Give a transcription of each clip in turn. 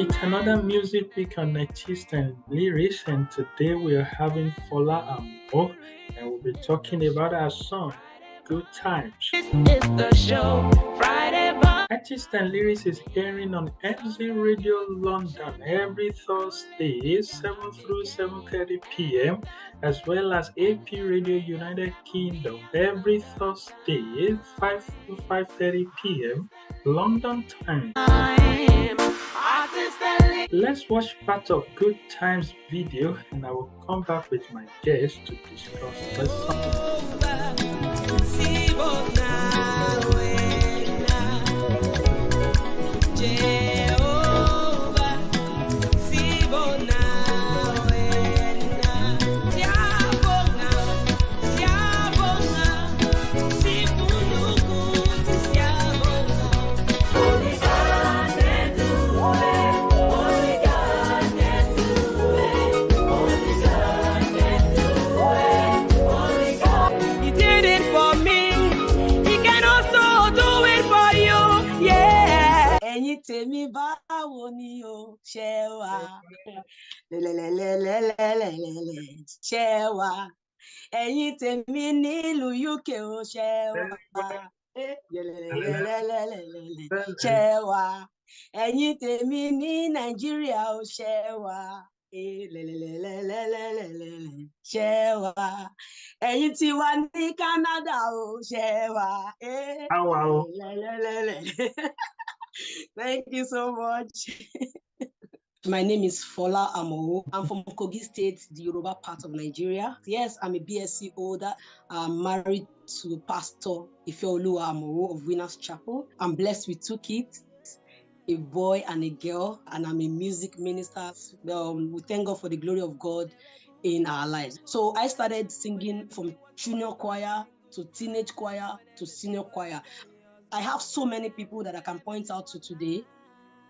It's another music week on artists and lyrics, and today we are having Fola and Mo, and we'll be talking about our song, Good Times. This is the show, Friday vibe. Artists and lyrics is airing on NZ Radio London every Thursday, 7 through 7:30 p.m., as well as AP Radio United Kingdom every Thursday, 5 to 5:30 p.m. London time. Artists and Let's watch part of Good Times video and I will come back with my guest to discuss the song. He did it for me. He can also do it for you. Yeah. Ẹ̀yin tèmi báwo ni o ṣe wà? Lẹ́lẹ́lẹ́lẹ́lẹ́lẹ́lẹ́ ṣe wà. Ẹ̀yin tèmi nílùú UK o ṣe wà. Lẹ́lẹ́lẹ́lẹ́lẹ́lẹ́ ṣe wà. Ẹ̀yin tèmi ní Nàìjíríà o ṣe wà. Lẹ́lẹ́lẹ́lẹ́lẹ́lẹ́ ṣe wà. Ẹ̀yin tí wà ní Canada o ṣe wà. Wow. Lẹ́lẹ́lẹ́lẹ́. Thank you so much. My name is Fola Amo. I'm from Kogi State, the Yoruba part of Nigeria. Yes, I'm a BSc holder. I'm married to Pastor Ifeoluwa Amo of Winners Chapel. I'm blessed with 2 kids, a boy and a girl, and I'm a music minister. We thank God for the glory of God in our lives. So I started singing from junior choir to teenage choir to senior choir. I have so many people that I can point out to today.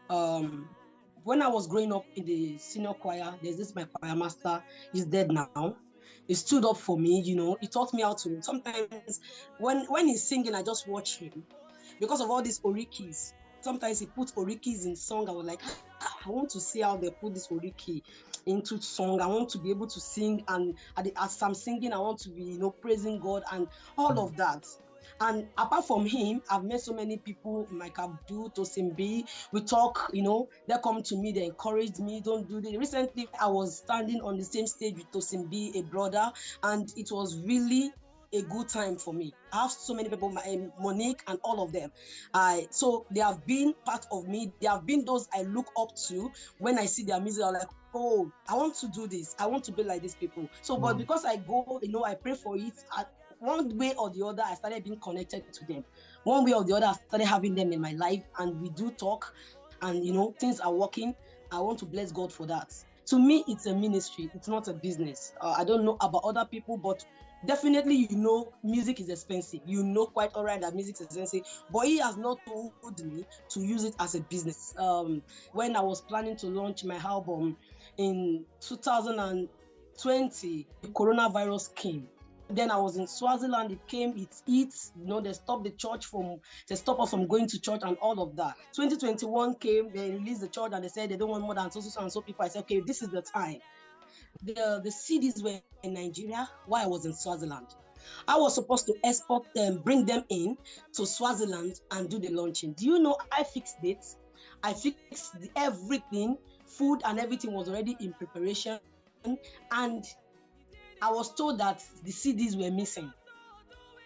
When I was growing up in the senior choir, there's this my choir master. He's dead now. He stood up for me, he taught me how to. Sometimes when he's singing, I just watch him because of all these orikis. Sometimes he puts orikis in song. I was like, I want to see how they put this oriki into song. I want to be able to sing, and as I'm singing, I want to be, praising God and all of that. And apart from him, I've met so many people, Mike Abdul, Tosimbi. We talk, they come to me, they encourage me, don't do this. Recently, I was standing on the same stage with Tosimbi, a brother, and it was really a good time for me. I have so many people, Monique and all of them. So they have been part of me. They have been those I look up to. When I see their music, I'm like, oh, I want to do this. I want to be like these people. So, but because I go, I pray for it. One way or the other, I started being connected to them. One way or the other, I started having them in my life, and we do talk, and things are working. I want to bless God for that. To me, it's a ministry. It's not a business. I don't know about other people, but definitely, music is expensive. Quite all right that music is expensive, but he has not told me to use it as a business. When I was planning to launch my album in 2020, the coronavirus came. Then I was in Swaziland, it came, they stopped the church they stopped us from going to church and all of that. 2021 came, they released the church and they said they don't want more than so and so people. I said, okay, this is the time. The CDs were in Nigeria while I was in Swaziland. I was supposed to export them, bring them in to Swaziland and do the launching. Do you know I fixed dates? I fixed everything, food and everything was already in preparation, and I was told that the CDs were missing.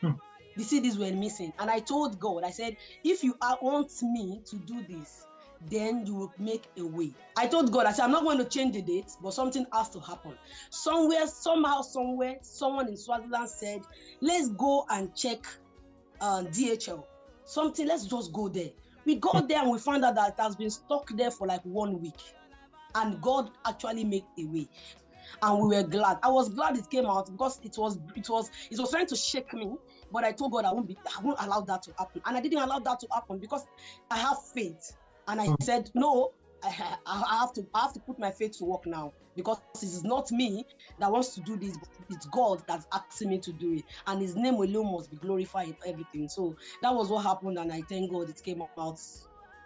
The CDs were missing. And I told God, I said, if you want me to do this, then you will make a way. I told God, I said, I'm not going to change the date, but something has to happen. Somewhere, someone in Swaziland said, let's go and check DHL. Let's just go there. We got there and we found out that it has been stuck there for like 1 week. And God actually made a way. And we were glad. I was glad it came out because it was trying to shake me. But I told God I won't allow that to happen. And I didn't allow that to happen because I have faith. And I said, no, I have to put my faith to work now, because it is not me that wants to do this, but it's God that's asking me to do it. And his name alone must be glorified in everything. So that was what happened. And I thank God it came out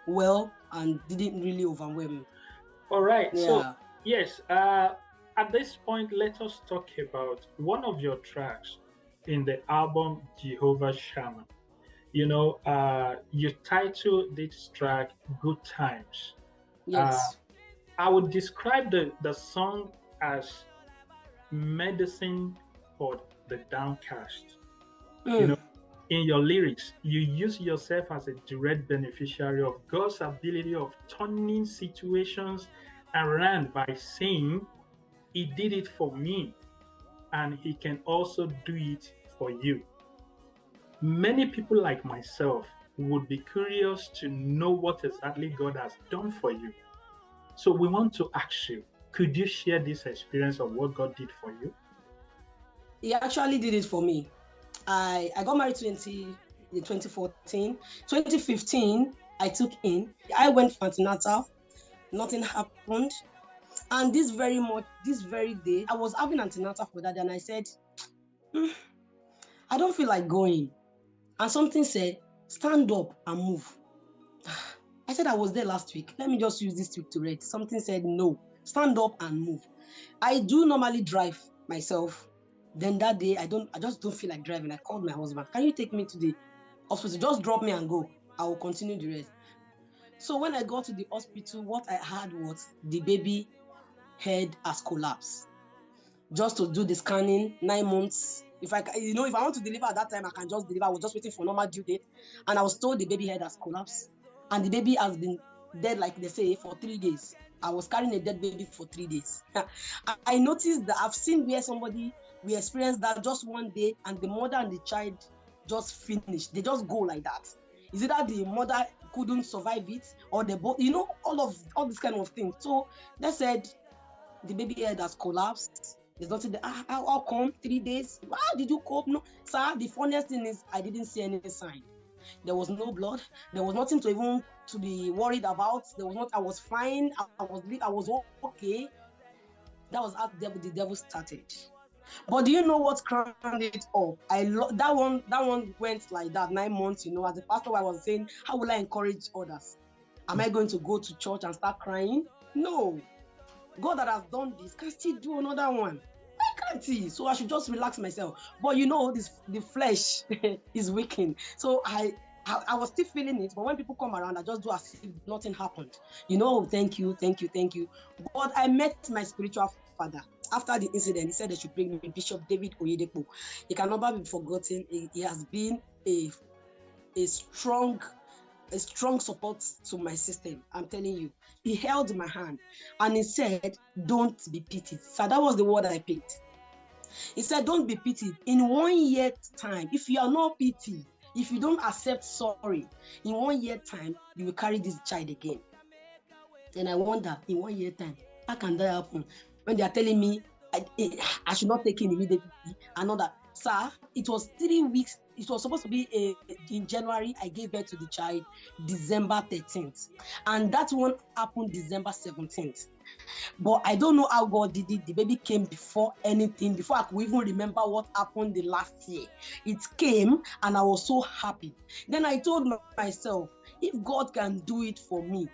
well and didn't really overwhelm me. All right. So, Yeah. yes, at this point, let us talk about one of your tracks in the album Jehovah Shammah. You titled this track Good Times. Uh, Yes. I would describe the song as medicine for the downcast. You Mm. know, in your lyrics, you use yourself as a direct beneficiary of God's ability of turning situations around by saying, He did it for me, and He can also do it for you. Many people like myself would be curious to know what exactly God has done for you. So we want to ask you, could you share this experience of what God did for you? He actually did it for me. I got married in 2014. 2015, I took in. I went for antenatal. Nothing happened. And this very day, I was having antenatal for that, and I said, "Hmm, I don't feel like going." And something said, stand up and move. I said I was there last week. Let me just use this week to read. Something said, no, stand up and move. I do normally drive myself. Then that day, I just don't feel like driving. I called my husband. Can you take me to the hospital? Just drop me and go. I will continue the rest. So when I got to the hospital, what I had was the baby head has collapsed. Just to do the scanning, 9 months. If I want to deliver at that time, I can just deliver. I was just waiting for normal due date, and I was told the baby head has collapsed, and the baby has been dead, like they say, for 3 days. I was carrying a dead baby for 3 days. I noticed that I've seen where we experienced that just one day, and the mother and the child just finished. They just go like that. Is it that the mother couldn't survive it, or the both? All these kind of things. So they said the baby head has collapsed. There's nothing there. How come 3 days? How did you cope? No, sir. The funniest thing is I didn't see any sign. There was no blood. There was nothing to be worried about. There was not. I was fine. I was okay. That was how the devil started. But do you know what crowned it up? That one went like that 9 months. As a pastor, I was saying, how will I encourage others? Am I going to go to church and start crying? No. God that has done this can still do another one. Why can't he? So I should just relax myself. But the flesh is weakened. So I was still feeling it. But when people come around, I just do as if nothing happened. Thank you, thank you, thank you. But I met my spiritual father. After the incident, he said they should bring me Bishop David Oyedepo. He can never be forgotten. He has been a strong support to my system. I'm telling you. He held my hand and he said, don't be pitied. So that was the word I picked. He said, don't be pitied. In 1 year time, if you are not pitied, if you don't accept sorry, in 1 year time, you will carry this child again. And I wonder, in 1 year time, how can that happen? When they are telling me I should not take him immediately, another. Sir, it was 3 weeks. It was supposed to be in January. I gave birth to the child December 13th. And that one happened December 17th. But I don't know how God did it. The baby came before anything, before I could even remember what happened the last year. It came and I was so happy. Then I told myself, if God can do it for me,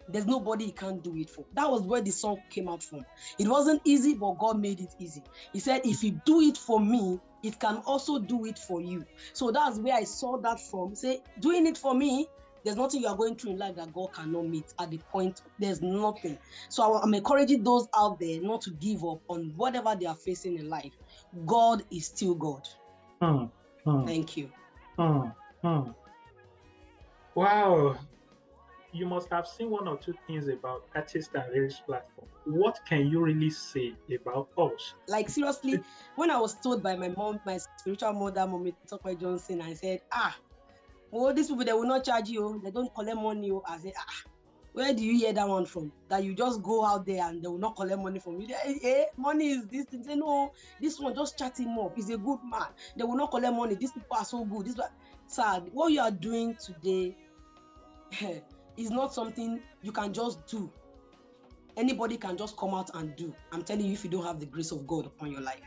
there's nobody he can't do it for. That was where the song came out from. It wasn't easy, but God made it easy. He said, if you do it for me, it can also do it for you. So that's where I saw that from. Say, doing it for me, there's nothing you are going through in life that God cannot meet at the point. There's nothing. So I'm encouraging those out there not to give up on whatever they are facing in life. God is still God. Hmm, hmm, Thank you. hmm, hmm. Wow. You must have seen one or two things about artists and lyrics platform. What can you really say about us? Like seriously, when I was told by my mom, my spiritual mother, Mommy Tokwe Johnson, I said, well, these people, they will not charge you. They don't collect money. I said, where do you hear that one from? That you just go out there and they will not collect money from you. Money is this thing. Say, no, this one, just chat him up. He's a good man. They will not collect money. These people are so good. Sir, what you are doing today is not something you can just do. Anybody can just come out and do. I'm telling you, if you don't have the grace of God upon your life.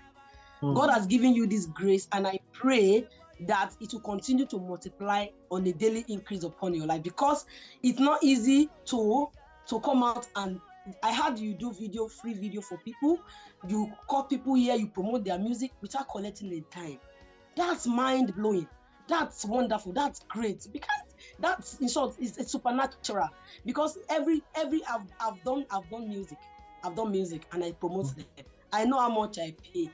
God has given you this grace, and I pray that it will continue to multiply on a daily increase upon your life, because it's not easy to come out and I heard you do free video for people. You call people here, you promote their music without collecting a dime. That's mind blowing. That's wonderful. That's great, because that's, in short, it's supernatural. Because every I've done music. I've done music and I promote them. I know how much I pay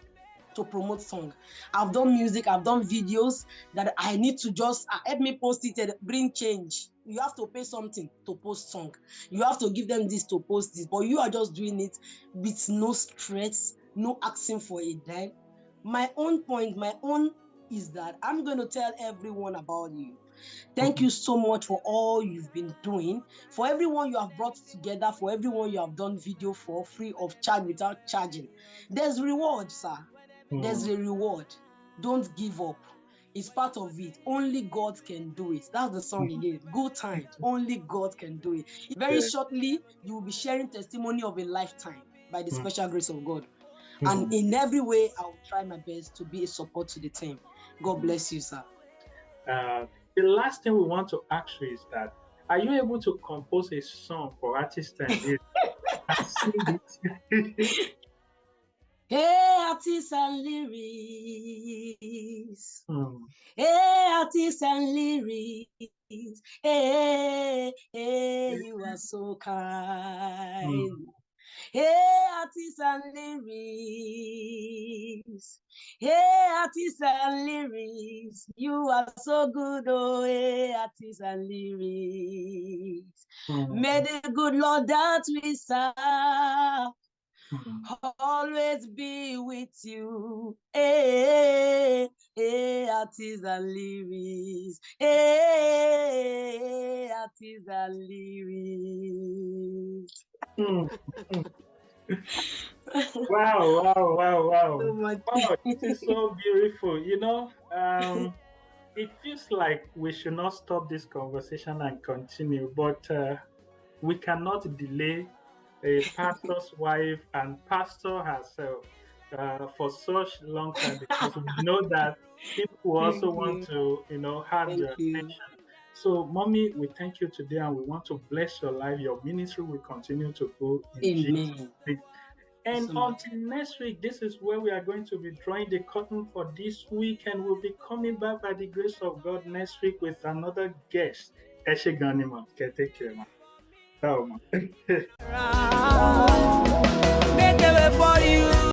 to promote song. I've done music, I've done videos that I need to just help me post it and bring change. You have to pay something to post song. You have to give them this to post this, but you are just doing it with no stress, no asking for a dime. My own is that I'm going to tell everyone about you. Thank you so much for all you've been doing, for everyone you have brought together, for everyone you have done video for free of charge, without charging. There's reward, sir. There's a reward. Don't give up. It's part of it. Only God can do it. That's the song again. Good times. Only God can do it. Very shortly, you will be sharing testimony of a lifetime by the special grace of God. And in every way, I will try my best to be a support to the team. God bless you, sir. The last thing we want to ask you is that, are you able to compose a song for artists and sing it? Hey, artists and lyrics. Hey, artists and lyrics. Hey, you are so kind. Hey, artists and lyrics. Hey, artists and lyrics. You are so good, oh, hey, artists and lyrics. May the good Lord that we serve always be with you. Hey, artists and lyrics. Hey, artists and lyrics. Wow. So much. Oh, it is so beautiful. It feels like we should not stop this conversation and continue, but we cannot delay a pastor's wife and pastor herself for such long time, because we know that people also want to, have your attention. So, Mommy, we thank you today, and we want to bless your life. Your ministry will continue to go in Jesus' name. And until next week, this is where we are going to be drawing the curtain for this week, and we'll be coming back by the grace of God next week with another guest. Take care, man. Oh, man. Make a way for you.